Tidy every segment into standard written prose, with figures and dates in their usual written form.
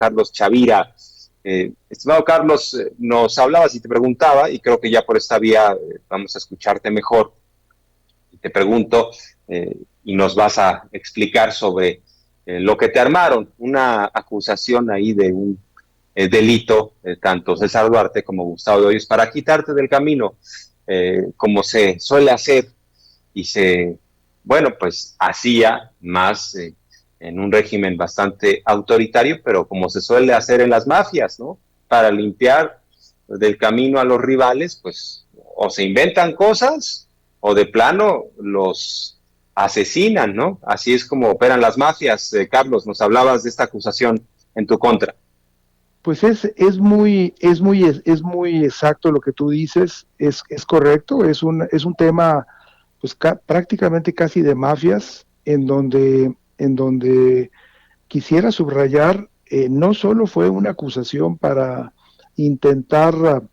Carlos Chavira. Estimado Carlos, nos hablabas y te preguntaba, y creo que ya por esta vía vamos a escucharte mejor. Y te pregunto, y nos vas a explicar sobre lo que te armaron, una acusación ahí de un delito, tanto César Duarte como Gustavo de Hoyos, para quitarte del camino, como se suele hacer y bueno, pues hacía más en un régimen bastante autoritario, pero como se suele hacer en las mafias, ¿no? Para limpiar del camino a los rivales, pues o se inventan cosas o de plano los asesinan, ¿no? Así es como operan las mafias. Carlos, nos hablabas de esta acusación en tu contra. Pues es muy exacto lo que tú dices, es correcto, es un tema pues prácticamente casi de mafias, en donde quisiera subrayar, no solo fue una acusación para intentar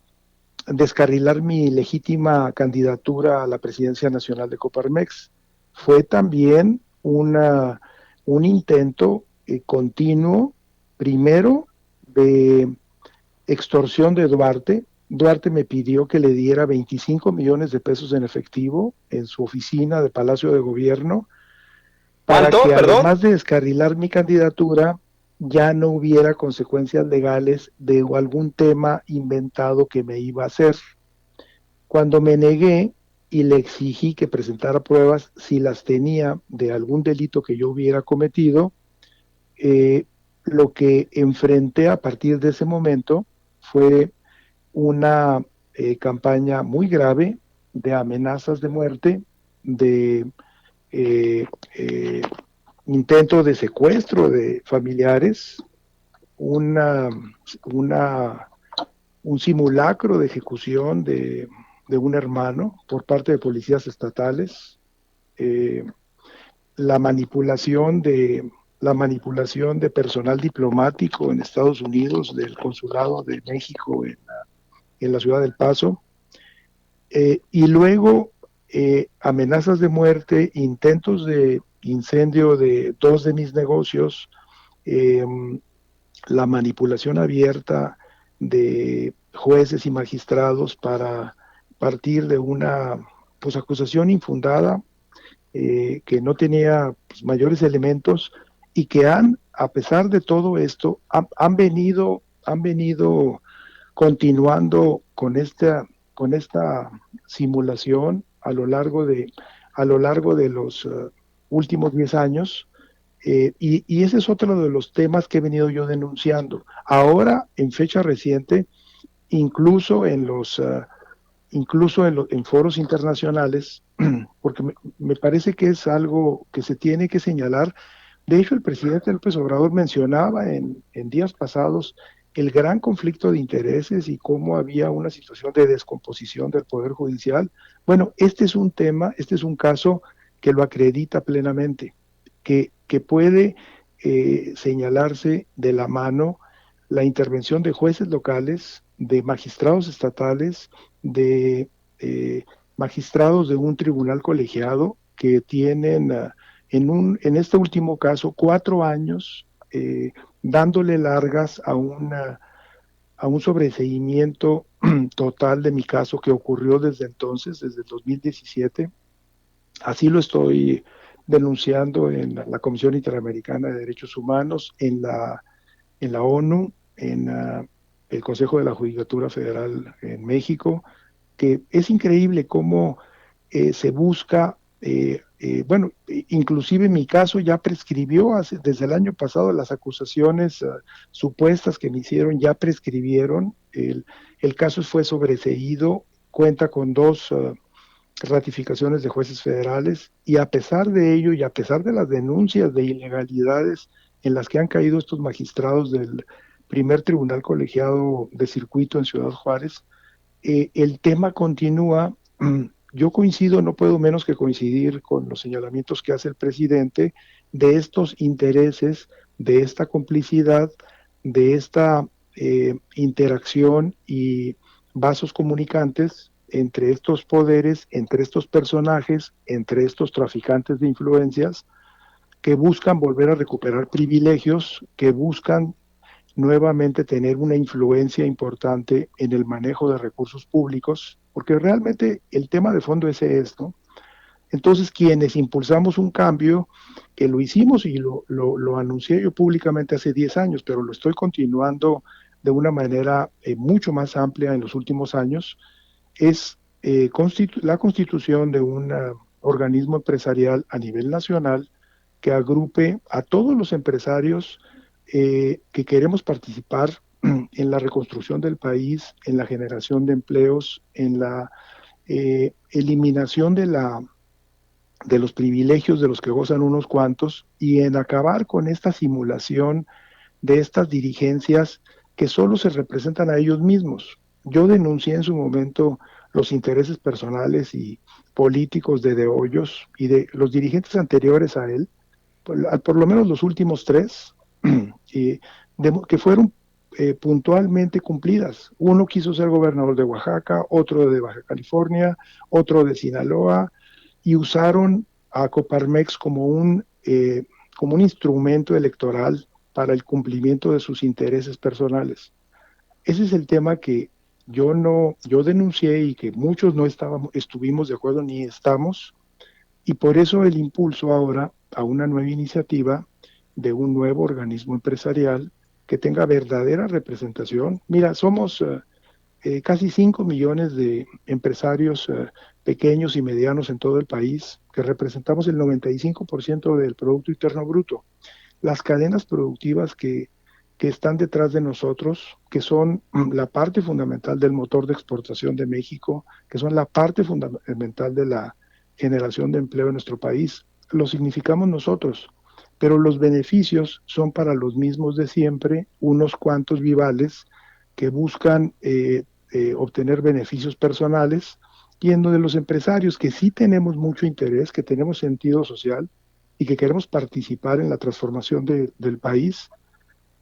descarrilar mi legítima candidatura a la presidencia nacional de Coparmex, fue también un intento continuo, primero, de extorsión de Duarte. Duarte me pidió que le diera 25 millones de pesos en efectivo en su oficina de Palacio de Gobierno para ¿Cuánto? que Perdón. además de descarrilar mi candidatura, ya no hubiera consecuencias legales de algún tema inventado que me iba a hacer. Cuando me negué y le exigí que presentara pruebas si las tenía de algún delito que yo hubiera cometido, eh, lo que enfrenté a partir de ese momento fue una campaña muy grave de amenazas de muerte, de eh, eh, intento de secuestro de familiares, una, una, un simulacro de ejecución de un hermano por parte de policías estatales, eh, la manipulación de personal diplomático en Estados Unidos del consulado de México en la ciudad del Paso, y luego amenazas de muerte, intentos de incendio de dos de mis negocios, eh, la manipulación abierta de jueces y magistrados para partir de una pues, acusación infundada que no tenía pues, mayores elementos y que a pesar de todo esto, han venido continuando con esta simulación a lo largo de los últimos 10 años. Y ese es otro de los temas que he venido yo denunciando. Ahora, en fecha reciente, incluso en foros internacionales, porque me parece que es algo que se tiene que señalar. De hecho, el presidente López Obrador mencionaba en días pasados el gran conflicto de intereses y cómo había una situación de descomposición del Poder Judicial. Bueno, este es un tema, este es un caso que lo acredita plenamente, que puede señalarse de la mano la intervención de jueces locales, de magistrados estatales, de magistrados de un tribunal colegiado que tienen en este último caso 4 años dándole largas a un sobreseimiento total de mi caso que ocurrió desde entonces, desde el 2017. Así lo estoy denunciando en la Comisión Interamericana de Derechos Humanos, en la ONU, en el Consejo de la Judicatura Federal en México, que es increíble cómo se busca, bueno, inclusive en mi caso ya prescribió desde el año pasado las acusaciones supuestas que me hicieron, ya prescribieron, el caso fue sobreseído, cuenta con dos ratificaciones de jueces federales y a pesar de ello y a pesar de las denuncias de ilegalidades en las que han caído estos magistrados del primer tribunal colegiado de circuito en Ciudad Juárez, el tema continúa. Yo coincido, no puedo menos que coincidir con los señalamientos que hace el presidente de estos intereses, de esta complicidad, de esta interacción y vasos comunicantes entre estos poderes, entre estos personajes, entre estos traficantes de influencias que buscan volver a recuperar privilegios, que buscan nuevamente tener una influencia importante en el manejo de recursos públicos, porque realmente el tema de fondo ese es, ¿no? Entonces, quienes impulsamos un cambio, que lo hicimos y lo anuncié yo públicamente hace 10 años, pero lo estoy continuando de una manera mucho más amplia en los últimos años, es la constitución de un organismo empresarial a nivel nacional que agrupe a todos los empresarios que queremos participar en la reconstrucción del país, en la generación de empleos, en la eliminación de los privilegios de los que gozan unos cuantos y en acabar con esta simulación de estas dirigencias que solo se representan a ellos mismos. Yo denuncié en su momento los intereses personales y políticos de Hoyos y de los dirigentes anteriores a él, por lo menos los últimos tres, que fueron puntualmente cumplidas. Uno quiso ser gobernador de Oaxaca, otro de Baja California, otro de Sinaloa, y usaron a Coparmex como un instrumento electoral para el cumplimiento de sus intereses personales. Ese es el tema que yo denuncié y que muchos no estuvimos de acuerdo ni estamos, y por eso el impulso ahora a una nueva iniciativa de un nuevo organismo empresarial que tenga verdadera representación. Mira, somos casi 5 millones de empresarios pequeños y medianos en todo el país, que representamos el 95% del Producto Interno Bruto. Las cadenas productivas que están detrás de nosotros, que son la parte fundamental del motor de exportación de México, que son la parte fundamental de la generación de empleo en nuestro país, lo significamos nosotros, pero los beneficios son para los mismos de siempre, unos cuantos vivales que buscan obtener beneficios personales, y en donde los empresarios que sí tenemos mucho interés, que tenemos sentido social y que queremos participar en la transformación del país,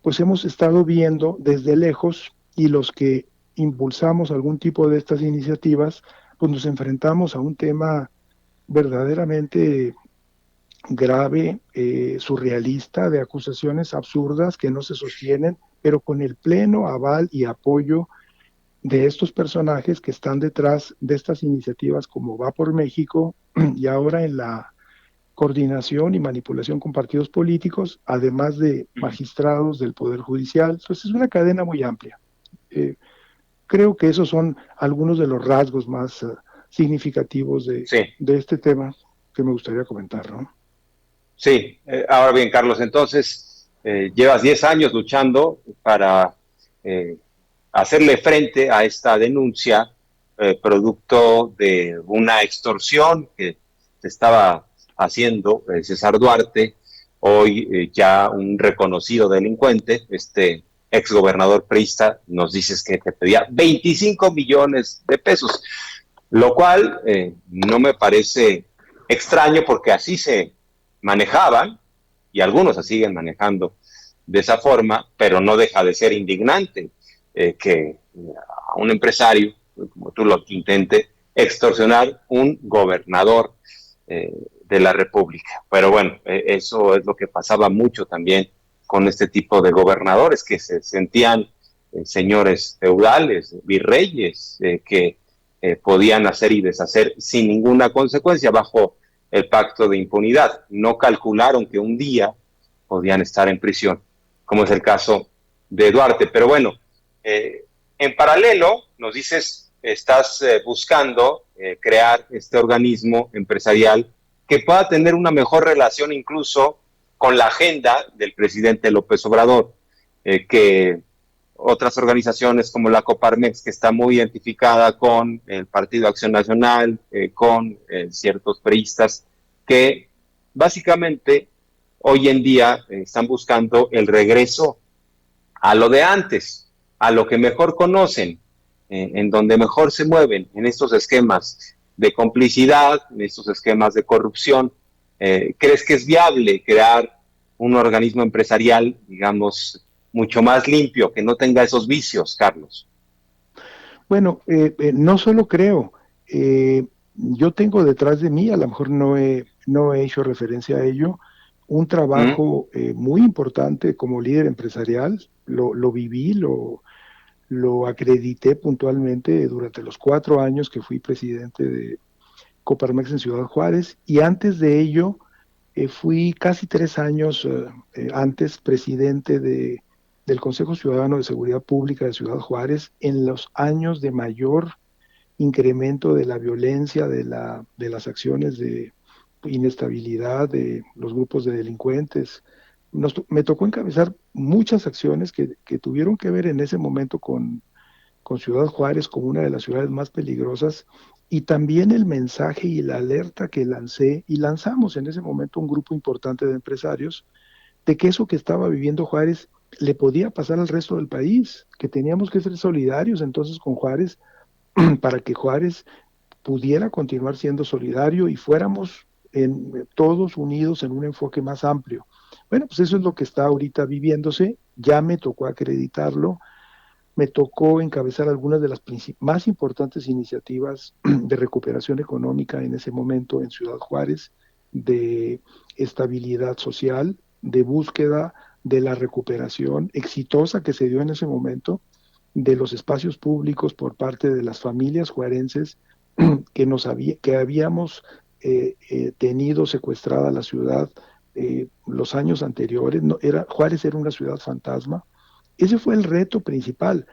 pues hemos estado viendo desde lejos, y los que impulsamos algún tipo de estas iniciativas, pues nos enfrentamos a un tema verdaderamente grave, surrealista, de acusaciones absurdas que no se sostienen, pero con el pleno aval y apoyo de estos personajes que están detrás de estas iniciativas como Va por México y ahora en la coordinación y manipulación con partidos políticos, además de magistrados del Poder Judicial. Entonces es una cadena muy amplia. Creo que esos son algunos de los rasgos más significativos Sí, de este tema que me gustaría comentar, ¿no? sí. Ahora bien, Carlos, entonces llevas 10 años luchando para hacerle frente a esta denuncia producto de una extorsión que se estaba haciendo César Duarte, hoy ya un reconocido delincuente, este exgobernador priista. Nos dices que te pedía 25 millones de pesos, lo cual no me parece extraño porque así se manejaban y algunos se siguen manejando de esa forma, pero no deja de ser indignante que a un empresario, como tú lo intente, extorsionar un gobernador de la República. Pero bueno, eso es lo que pasaba mucho también con este tipo de gobernadores que se sentían señores feudales, virreyes, que podían hacer y deshacer sin ninguna consecuencia bajo el pacto de impunidad. No calcularon que un día podían estar en prisión, como es el caso de Duarte. Pero bueno, en paralelo, nos dices, estás buscando crear este organismo empresarial que pueda tener una mejor relación incluso con la agenda del presidente López Obrador, que otras organizaciones como la Coparmex, que está muy identificada con el Partido Acción Nacional, con ciertos priistas, que básicamente hoy en día están buscando el regreso a lo de antes, a lo que mejor conocen, en donde mejor se mueven, en estos esquemas de complicidad, en estos esquemas de corrupción. ¿Crees que es viable crear un organismo empresarial, digamos, mucho más limpio, que no tenga esos vicios, Carlos? Bueno, no solo creo, yo tengo detrás de mí, a lo mejor no he hecho referencia a ello, un Mm, trabajo muy importante como líder empresarial, lo viví, lo acredité puntualmente durante los 4 años que fui presidente de Coparmex en Ciudad Juárez, y antes de ello fui casi 3 años antes presidente del Consejo Ciudadano de Seguridad Pública de Ciudad Juárez en los años de mayor incremento de la violencia, de las acciones de inestabilidad de los grupos de delincuentes. Me tocó encabezar muchas acciones que tuvieron que ver en ese momento con Ciudad Juárez como una de las ciudades más peligrosas, y también el mensaje y la alerta que lancé y lanzamos en ese momento un grupo importante de empresarios de que eso que estaba viviendo Juárez le podía pasar al resto del país, que teníamos que ser solidarios entonces con Juárez para que Juárez pudiera continuar siendo solidario y fuéramos todos unidos en un enfoque más amplio. Bueno, pues eso es lo que está ahorita viviéndose, ya me tocó acreditarlo, me tocó encabezar algunas de las más importantes iniciativas de recuperación económica en ese momento en Ciudad Juárez, de estabilidad social, de búsqueda de la recuperación exitosa que se dio en ese momento de los espacios públicos por parte de las familias juarenses que habíamos tenido secuestrada la ciudad los años anteriores. No, Juárez era una ciudad fantasma. Ese fue el reto principal,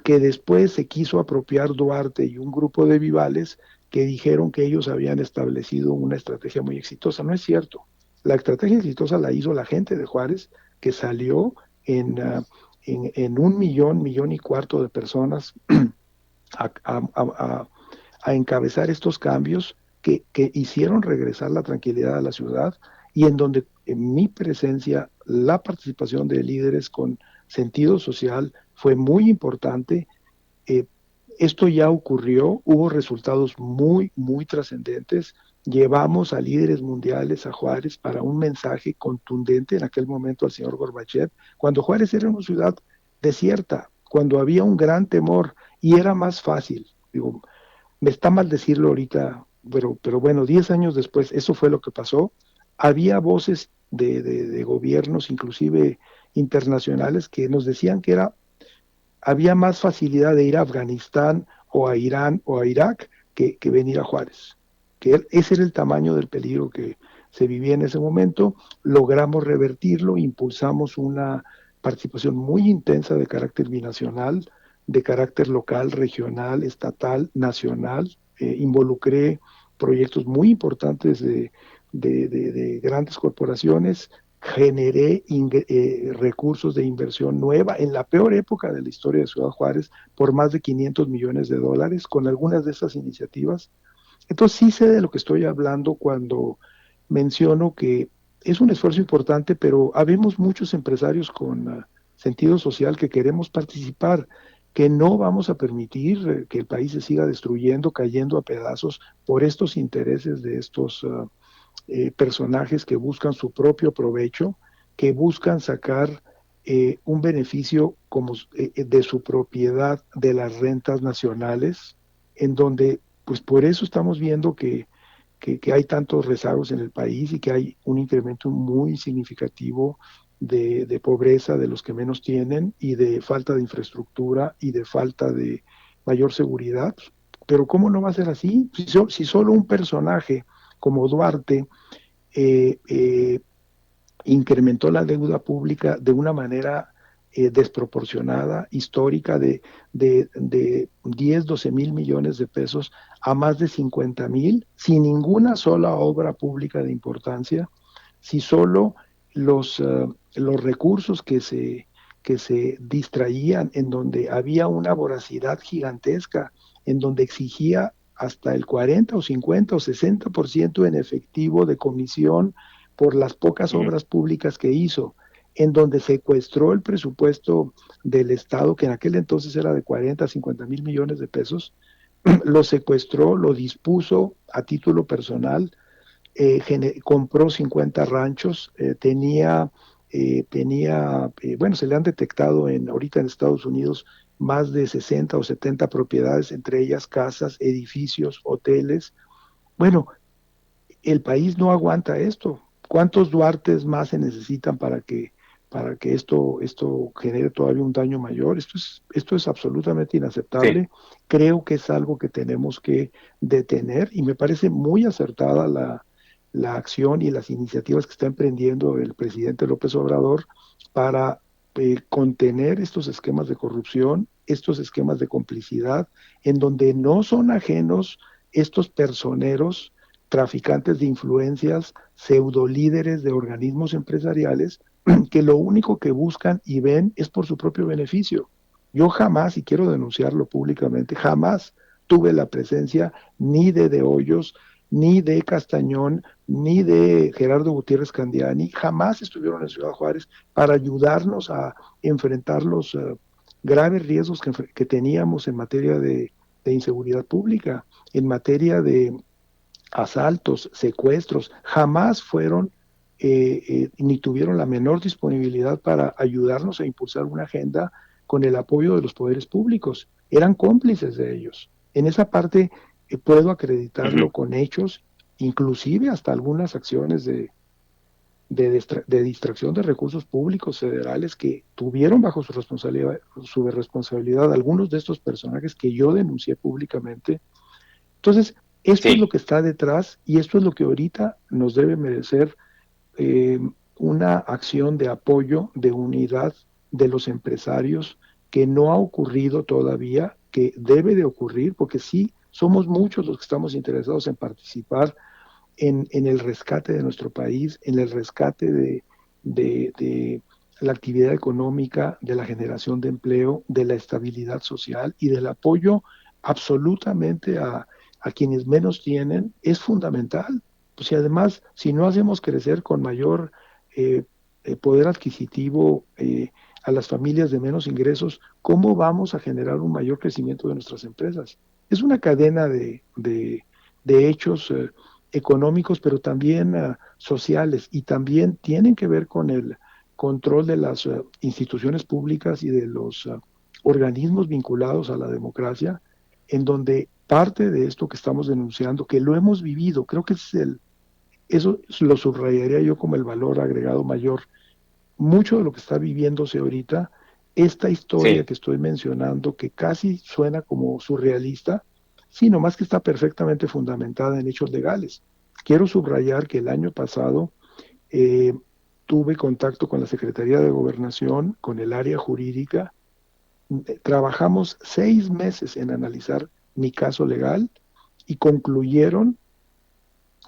que después se quiso apropiar Duarte y un grupo de vivales que dijeron que ellos habían establecido una estrategia muy exitosa. No es cierto. La estrategia exitosa la hizo la gente de Juárez, que salió en 1 millón, 1,4 millones de personas a, a- a- a encabezar estos cambios que hicieron regresar la tranquilidad a la ciudad, y en donde en mi presencia, la participación de líderes con sentido social fue muy importante. Eh, Esto ya ocurrió, hubo resultados muy, muy trascendentes. Llevamos a líderes mundiales a Juárez para un mensaje contundente en aquel momento al señor Gorbachev, cuando Juárez era una ciudad desierta, cuando había un gran temor y era más fácil. Digo, me está mal decirlo ahorita, pero bueno, 10 años después, eso fue lo que pasó. Había voces de gobiernos, inclusive internacionales, que nos decían que había más facilidad de ir a Afganistán o a Irán o a Irak que venir a Juárez. Ese era el tamaño del peligro que se vivía en ese momento. Logramos revertirlo, impulsamos una participación muy intensa de carácter binacional, de carácter local, regional, estatal, nacional. Involucré proyectos muy importantes de grandes corporaciones, generé recursos de inversión nueva en la peor época de la historia de Ciudad Juárez por más de 500 millones de dólares con algunas de esas iniciativas. Entonces sí sé de lo que estoy hablando cuando menciono que es un esfuerzo importante, pero habemos muchos empresarios con sentido social que queremos participar, que no vamos a permitir que el país se siga destruyendo, cayendo a pedazos por estos intereses de estos personajes que buscan su propio provecho, que buscan sacar un beneficio como de su propiedad de las rentas nacionales, en donde, pues por eso estamos viendo que hay tantos rezagos en el país y que hay un incremento muy significativo de pobreza de los que menos tienen y de falta de infraestructura y de falta de mayor seguridad. Pero ¿cómo no va a ser así? Si solo un personaje como Duarte eh, eh, incrementó la deuda pública de una manera desproporcionada, histórica, de 10, 12 mil millones de pesos a más de 50,000, sin ninguna sola obra pública de importancia, si solo los recursos que se distraían, en donde había una voracidad gigantesca, en donde exigía hasta el 40 o 50 o 60% en efectivo de comisión por las pocas mm, obras públicas que hizo, en donde secuestró el presupuesto del Estado, que en aquel entonces era de 40 a 50 mil millones de pesos, lo secuestró, lo dispuso a título personal, compró 50 ranchos, bueno, se le han detectado ahorita en Estados Unidos más de 60 o 70 propiedades, entre ellas casas, edificios, hoteles. Bueno, el país no aguanta esto. ¿Cuántos Duartes más se necesitan para que esto genere todavía un daño mayor? Esto es absolutamente sí. inaceptable. Creo que es algo que tenemos que detener y me parece muy acertada la acción y las iniciativas que está emprendiendo el presidente López Obrador para contener estos esquemas de corrupción, estos esquemas de complicidad, en donde no son ajenos estos personeros, traficantes de influencias, pseudolíderes de organismos empresariales, que lo único que buscan y ven es por su propio beneficio. Yo jamás, y quiero denunciarlo públicamente, jamás tuve la presencia ni de Hoyos, ni de Castañón, ni de Gerardo Gutiérrez Candiani, jamás estuvieron en Ciudad Juárez para ayudarnos a enfrentar los graves riesgos que teníamos en materia de inseguridad pública, en materia de asaltos, secuestros, jamás fueron ni tuvieron la menor disponibilidad para ayudarnos a impulsar una agenda con el apoyo de los poderes públicos. Eran cómplices de ellos. En esa parte puedo acreditarlo Ujú. con hechos, inclusive hasta algunas acciones de distracción de recursos públicos federales que tuvieron bajo su responsabilidad algunos de estos personajes que yo denuncié públicamente. Entonces, esto es lo Sí, que está detrás y esto es lo que ahorita nos debe merecer eh, una acción de apoyo, de unidad de los empresarios que no ha ocurrido todavía, que debe de ocurrir, porque sí, somos muchos los que estamos interesados en participar en el rescate de nuestro país, en el rescate de la actividad económica, de la generación de empleo, de la estabilidad social y del apoyo absolutamente a quienes menos tienen, es fundamental. Pues y además, si no hacemos crecer con mayor eh, poder adquisitivo a las familias de menos ingresos, ¿cómo vamos a generar un mayor crecimiento de nuestras empresas? Es una cadena de hechos económicos, pero también sociales, y también tienen que ver con el control de las instituciones públicas y de los organismos vinculados a la democracia, en donde parte de esto que estamos denunciando, que lo hemos vivido, creo que eso lo subrayaría yo como el valor agregado mayor. Mucho de lo que está viviéndose ahorita, esta historia sí, que estoy mencionando, que casi suena como surrealista, sino más que está perfectamente fundamentada en hechos legales. Quiero subrayar que el año pasado eh, tuve contacto con la Secretaría de Gobernación, con el área jurídica, trabajamos 6 meses en analizar mi caso legal y concluyeron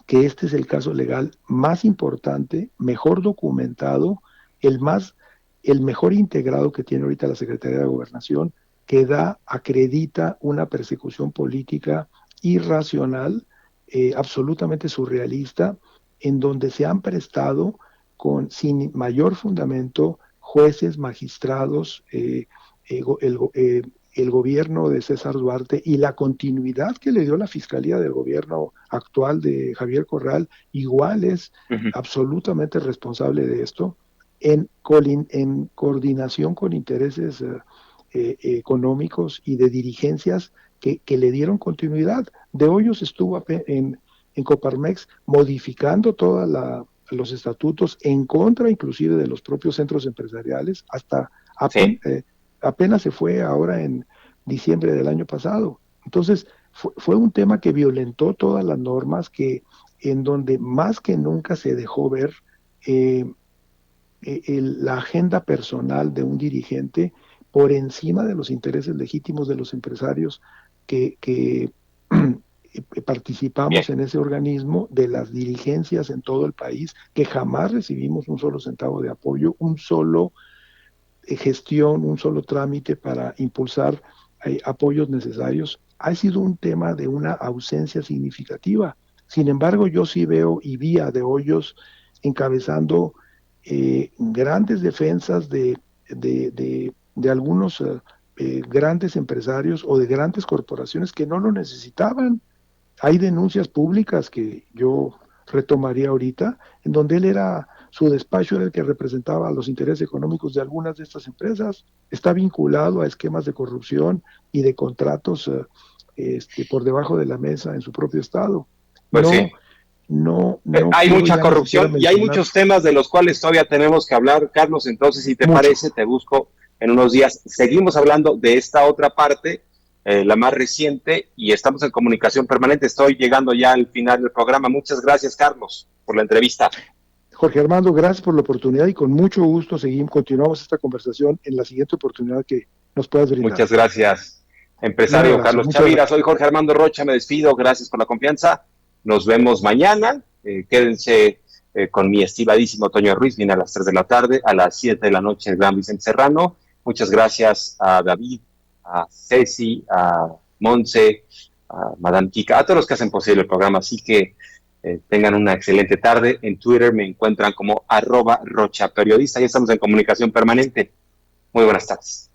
que este es el caso legal más importante, mejor documentado, el más, el mejor integrado que tiene ahorita la Secretaría de Gobernación, que acredita una persecución política irracional, absolutamente surrealista, en donde se han prestado sin mayor fundamento jueces, magistrados, el gobierno de César Duarte y la continuidad que le dio la Fiscalía del gobierno actual de Javier Corral, igual es ujú, absolutamente responsable de esto, en coordinación con intereses económicos y de dirigencias que le dieron continuidad. De Hoyos estuvo en Coparmex modificando todos los estatutos en contra inclusive de los propios centros empresariales, hasta apenas, sí, apenas se fue ahora en diciembre del año pasado. Entonces, fue un tema que violentó todas las normas, en donde más que nunca se dejó ver eh, la agenda personal de un dirigente por encima de los intereses legítimos de los empresarios que participamos bien. en ese organismo, de las dirigencias en todo el país, que jamás recibimos un solo centavo de apoyo, un solo gestión, un solo trámite para impulsar apoyos necesarios. Ha sido un tema de una ausencia significativa. Sin embargo, yo sí veo y vi a De Hoyos encabezando grandes defensas de algunos grandes empresarios o de grandes corporaciones que no lo necesitaban. Hay denuncias públicas que yo retomaría ahorita, en donde su despacho era el que representaba los intereses económicos de algunas de estas empresas, está vinculado a esquemas de corrupción y de contratos por debajo de la mesa en su propio estado. Pues sí, No, no Hay quiero mucha ya ni siquiera corrupción y hay mencionar. muchos temas de los cuales todavía tenemos que hablar, Carlos. Entonces, si te Mucho. parece, te busco en unos días. Seguimos hablando de esta otra parte, la más reciente, y estamos en comunicación permanente. Estoy llegando ya al final del programa. Muchas gracias, Carlos, por la entrevista. Jorge Armando, gracias por la oportunidad y con mucho gusto continuamos esta conversación en la siguiente oportunidad que nos puedas brindar. Muchas gracias, Un empresario abrazo, Carlos muchas Chavira. gracias. Soy Jorge Armando Rocha, me despido. Gracias por la confianza. Nos vemos mañana. Quédense con mi estimadísimo Toño Ruiz. Viene a las 3 de la tarde, a las 7 de la noche el Gran Vicente Serrano. Muchas gracias a David, a Ceci, a Monse, a Madame Kika, a todos los que hacen posible el programa. Así que tengan una excelente tarde. En Twitter me encuentran como @RochaPeriodista. Ya estamos en comunicación permanente. Muy buenas tardes.